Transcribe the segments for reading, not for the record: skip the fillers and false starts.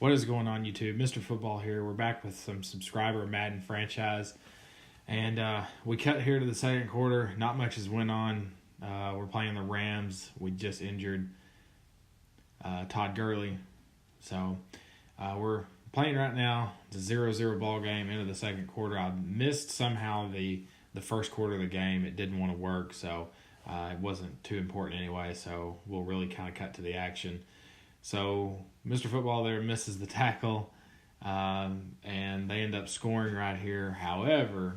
What is going on, YouTube? Mr. Football here. We're back with some subscriber Madden franchise. And we cut here to the second quarter. Not much has went on. We're playing the Rams. We just injured Todd Gurley. So we're playing right now. It's a 0-0 ball game into the second quarter. I missed somehow the first quarter of the game. It didn't want to work, so it wasn't too important anyway. So we'll really kind of cut to the action. So Mr. Football there misses the tackle, and they end up scoring right here. However,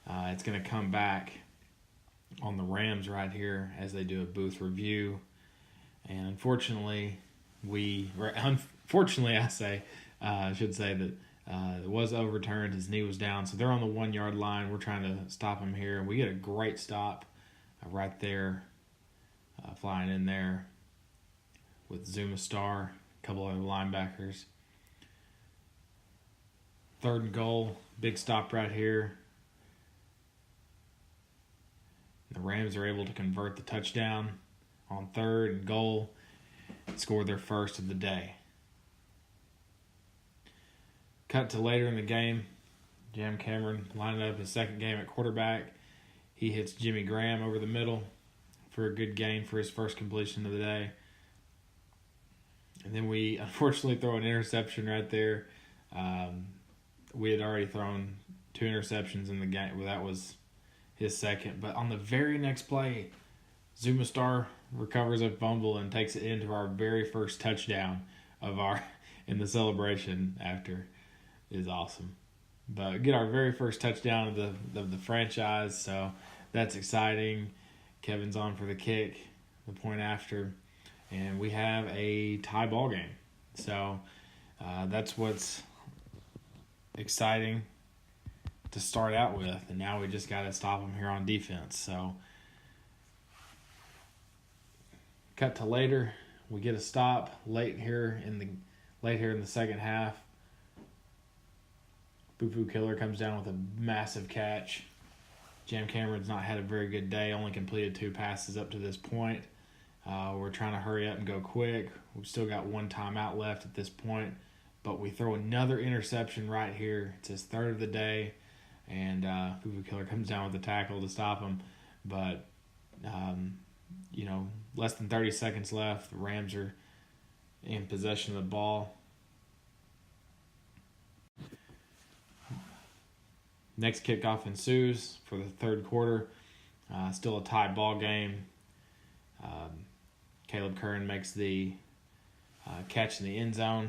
it's going to come back on the Rams right here as they do a booth review. And unfortunately, I should say that it was overturned. His knee was down, so they're on the 1 yard line. We're trying to stop him here. We get a great stop right there, flying in there with Zuma Star, a couple other linebackers. 3rd and goal, big stop right here. The Rams are able to convert the touchdown on 3rd and goal, score their first of the day. Cut to later in the game, Jam Cameron lining up his second game at quarterback. He hits Jimmy Graham over the middle for a good gain for his first completion of the day. And then we unfortunately throw an interception right there. We had already thrown 2 interceptions in the game. Well, that was his second. But on the very next play, Zuma Star recovers a fumble and takes it into our very first touchdown in the celebration after. It is awesome. But get our very first touchdown of the franchise, so that's exciting. Kevin's on for the kick, the point after. And we have a tie ball game. So that's what's exciting to start out with. And now we just got to stop them here on defense. So cut to later. We get a stop late here in the second half. Boo Killer comes down with a massive catch. Jam Cameron's not had a very good day. Only completed 2 passes up to this point. We're trying to hurry up and go quick. We've still got 1 timeout left at this point, but we throw another interception right here. It's his 3rd of the day, and Boo Killer comes down with the tackle to stop him. But, less than 30 seconds left. The Rams are in possession of the ball. Next kickoff ensues for the 3rd quarter. Still a tie ball game. Caleb Curran makes the catch in the end zone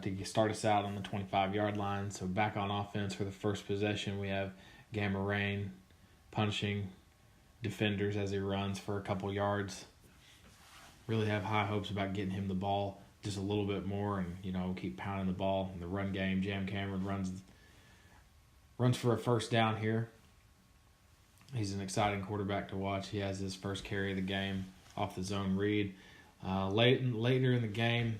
to start us out on the 25-yard line. So back on offense for the first possession, we have Gamma Rain punishing defenders as he runs for a couple yards. Really have high hopes about getting him the ball just a little bit more and, keep pounding the ball in the run game. Jam Cameron runs for a first down here. He's an exciting quarterback to watch. He has his first carry of the game off the zone read. Later in the game,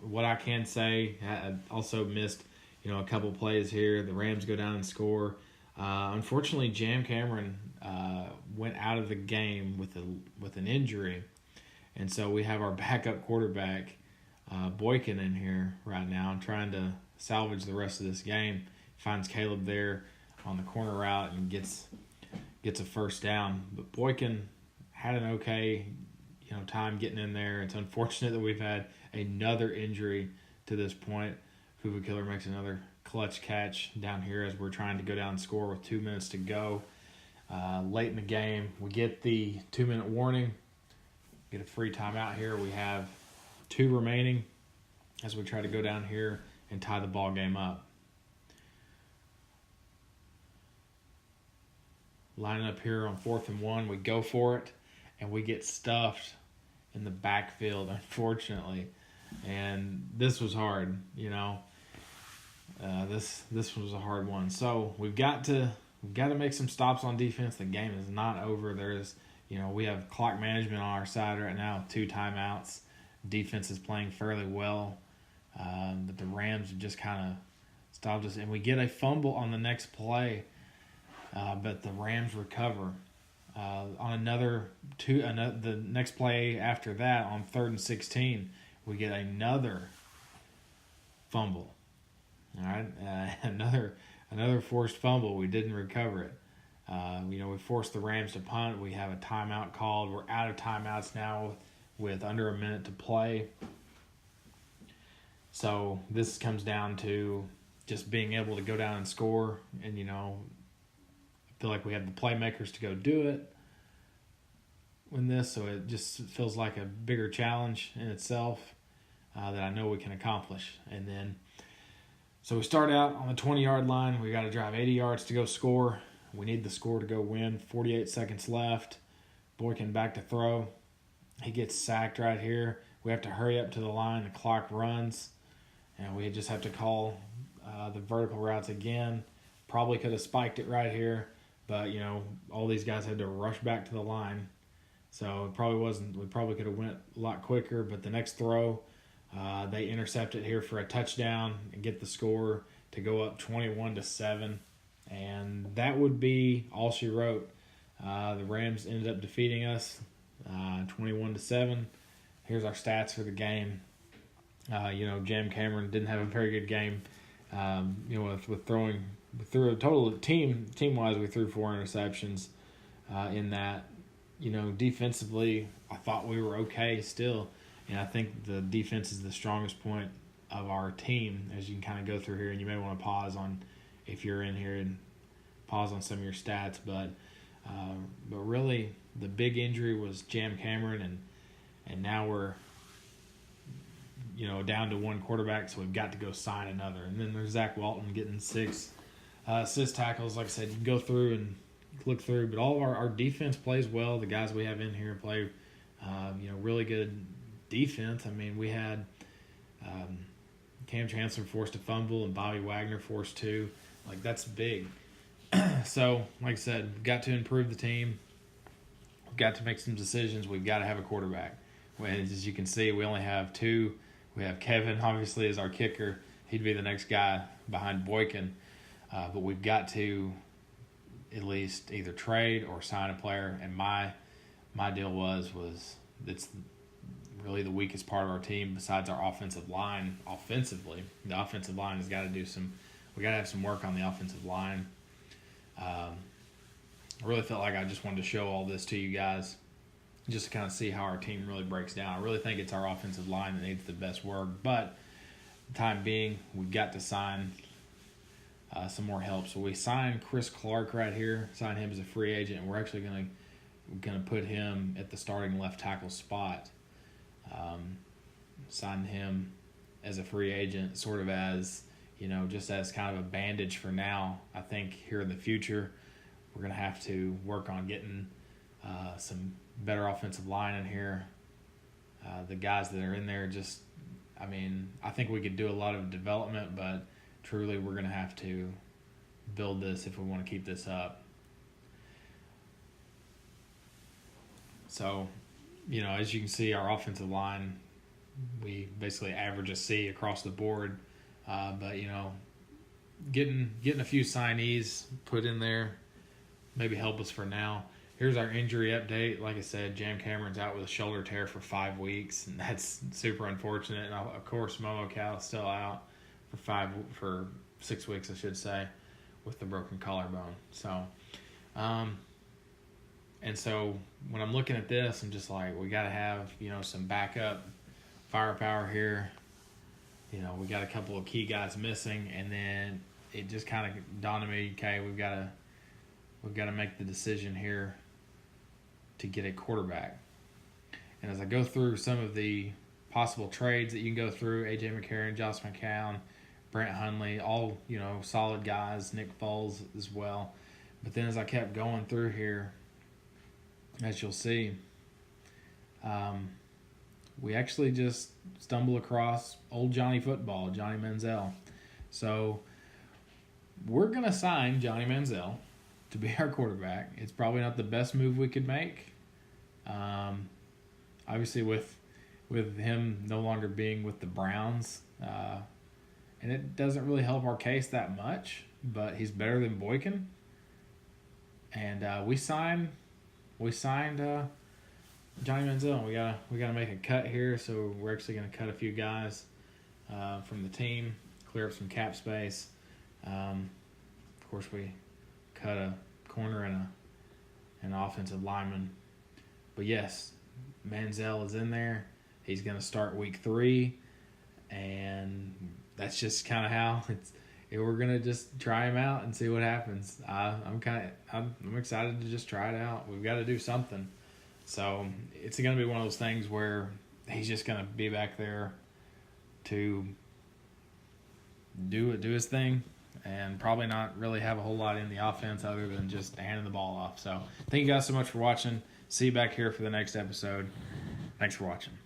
what I can say, I also missed, a couple plays here. The Rams go down and score. Unfortunately, Jam Cameron went out of the game with an injury, and so we have our backup quarterback Boykin in here right now, trying to salvage the rest of this game. Finds Caleb there on the corner route and gets a first down. But Boykin had an okay, time getting in there. It's unfortunate that we've had another injury to this point. Fufu Killer makes another clutch catch down here as we're trying to go down and score with 2 minutes to go. Late in the game, we get the 2-minute warning. Get a free timeout here. We have 2 remaining as we try to go down here and tie the ball game up. Lining up here on 4th and 1, we go for it, and we get stuffed in the backfield, unfortunately. And this was hard, This was a hard one. So we've got to make some stops on defense. The game is not over. We have clock management on our side right now with 2 timeouts. Defense is playing fairly well, but the Rams have just kind of stopped us, and we get a fumble on the next play. But the Rams recover on the next play after that on 3rd and 16. we get another fumble. All right, another forced fumble. We didn't recover it. We forced the Rams to punt. We have a timeout called. We're out of timeouts now with under a minute to play. So this comes down to just being able to go down and score. And, I feel like we have the playmakers to go do it in this. So it just feels like a bigger challenge in itself that I know we can accomplish. And then, so we start out on the 20-yard line. We got to drive 80 yards to go score. We need the score to go win. 48 seconds left. Boykin back to throw. He gets sacked right here. We have to hurry up to the line. The clock runs. And we just have to call the vertical routes again. Probably could have spiked it right here. But, all these guys had to rush back to the line. So it probably wasn't. We probably could have went a lot quicker. But the next throw, they intercept it here for a touchdown and get the score to go up 21-7. And that would be all she wrote. The Rams ended up defeating us 21-7. Here's our stats for the game. Jam Cameron didn't have a very good game. With throwing, we threw a total team-wise, we threw 4 interceptions in that. Defensively, I thought we were okay still. And I think the defense is the strongest point of our team, as you can kind of go through here. And you may want to pause on, if you're in here, and pause on some of your stats. But really, the big injury was Jam Cameron, and now we're down to one quarterback, so we've got to go sign another. And then there's Zach Walton getting 6 assist tackles. Like I said, you can go through and look through, but all of our defense plays well. The guys we have in here play, really good defense. I mean, we had Cam Chancellor forced a fumble and Bobby Wagner forced 2. Like, that's big. So, like I said, got to improve the team. We've got to make some decisions. We've got to have a quarterback. As you can see, we only have 2. We have Kevin, obviously, as our kicker. He'd be the next guy behind Boykin. But we've got to at least either trade or sign a player. And my deal was it's really the weakest part of our team besides our offensive line. Offensively, the offensive line has got to do we got to have some work on the offensive line. I really felt like I just wanted to show all this to you guys just to kind of see how our team really breaks down. I really think it's our offensive line that needs the best work, but the time being, we've got to sign some more help. So we signed Chris Clark right here, signed him as a free agent, and we're actually going to put him at the starting left tackle spot. Signed him as a free agent, sort of as, just as kind of a bandage for now. I think here in the future, we're going to have to work on getting some better offensive line in here. The guys that are in there I think we could do a lot of development, but truly we're going to have to build this if we want to keep this up. So, as you can see, our offensive line, we basically average a C across the board. But, getting a few signees put in there maybe help us for now. Here's our injury update. Like I said, Jam Cameron's out with a shoulder tear for 5 weeks, and that's super unfortunate. And, of course, Momo Cal is still out for 6 weeks, I should say, with the broken collarbone. So, and so when I'm looking at this, I'm just like, we got to have, some backup firepower here. We got a couple of key guys missing, and then it just kind of dawned on me, okay, we've got to make the decision here to get a quarterback. And as I go through some of the possible trades that you can go through, A.J. McCarron, Josh McCown, Brent Hundley, all, solid guys, Nick Foles as well. But then as I kept going through here, as you'll see, we actually just stumbled across old Johnny Football, Johnny Manziel. So we're going to sign Johnny Manziel to be our quarterback. It's probably not the best move we could make. Obviously with him no longer being with the Browns, and it doesn't really help our case that much, but he's better than Boykin. And we signed Johnny Manziel, we gotta make a cut here. So we're actually gonna cut a few guys from the team, clear up some cap space. Of course, we cut a corner and an offensive lineman. But yes, Manziel is in there. He's gonna start week 3, and that's just kind of how we're gonna just try him out and see what happens. I'm excited to just try it out. We've got to do something. So it's going to be one of those things where he's just going to be back there to do his thing and probably not really have a whole lot in the offense other than just handing the ball off. So thank you guys so much for watching. See you back here for the next episode. Thanks for watching.